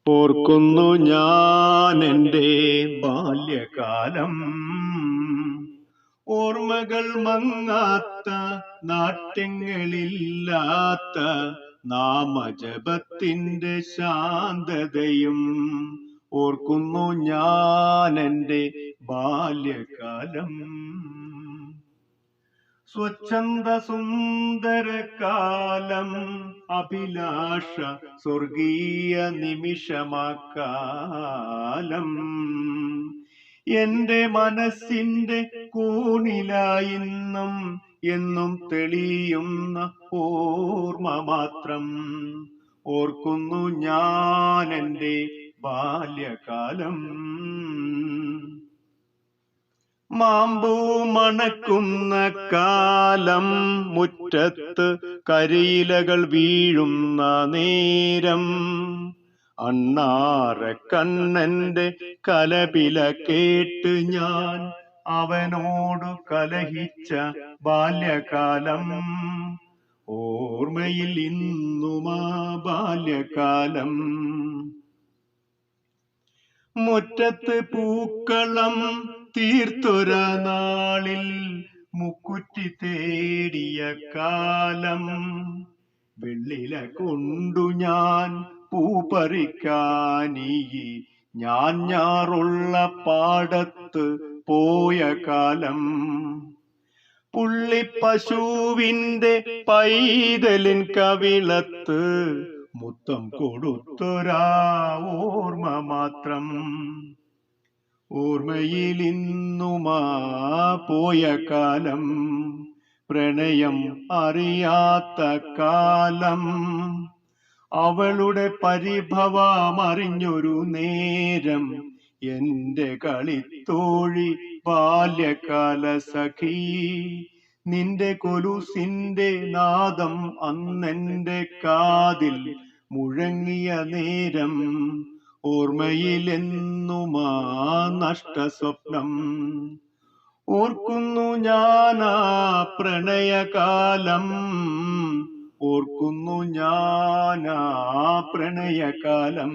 ഓർക്കുന്നു ഞാൻ എൻ്റെ ബാല്യകാലം, ഓർമ്മകൾ മങ്ങാത്ത നാട്യങ്ങളില്ലാത്ത നാമജപത്തിൻ്റെ ശാന്തതയും. ഓർക്കുന്നു ഞാൻ എൻ്റെ ബാല്യകാലം. സ്വച്ഛന്ദ സുന്ദരകാലം, അഭിലാഷ സ്വർഗീയ നിമിഷമാക്കാലം. എന്റെ മനസ്സിന്റെ കൂണിലായിന്നും എന്നും തെളിയുന്ന ഓർമ്മ മാത്രം. ഓർക്കുന്നു ഞാൻ എൻ്റെ ബാല്യകാലം. മാമ്പൂ മണക്കുന്ന കാലം, മുറ്റത്ത് കരിയിലകൾ വീഴുന്ന നേരം, അണ്ണാറക്കണ്ണന്റെ കലപില കേട്ട് ഞാൻ അവനോട് കലഹിച്ച ബാല്യകാലം. ഓർമ്മയിൽ ഇന്നുമാ ബാല്യകാലം. മുറ്റത്ത് പൂക്കളം തീർത്തൊര നാളിൽ മുക്കുറ്റി തേടിയ കാലം. വെള്ളില കൊണ്ടു ഞാൻ പൂ പറിക്കാനീ ഞാറുള്ള പാടത്ത് പോയ കാലം. പുള്ളിപ്പശുവിന്റെ പൈതലിൻ കവിളത്ത് മുത്തം കൊടുത്തൊരാ ഓർമ്മ മാത്രം. ഓർമ്മയിൽ ഇന്നുമാ പോയ കാലം, പ്രണയം അറിയാത്ത കാലം. അവളുടെ പരിഭവമറിഞ്ഞൊരു നേരം, എന്റെ കളിത്തോഴി ബാല്യകാല സഖി. നിന്റെ കൊലുസിന്റെ നാദം അന്നെന്റെ കാതിൽ മുഴങ്ങിയ നേരം. ഓർമ്മയിലെന്നുമാ നഷ്ടസ്വപ്നം. ഓർക്കുന്നു ഞാനാ പ്രണയകാലം, ഓർക്കുന്നു ഞാനാ പ്രണയകാലം.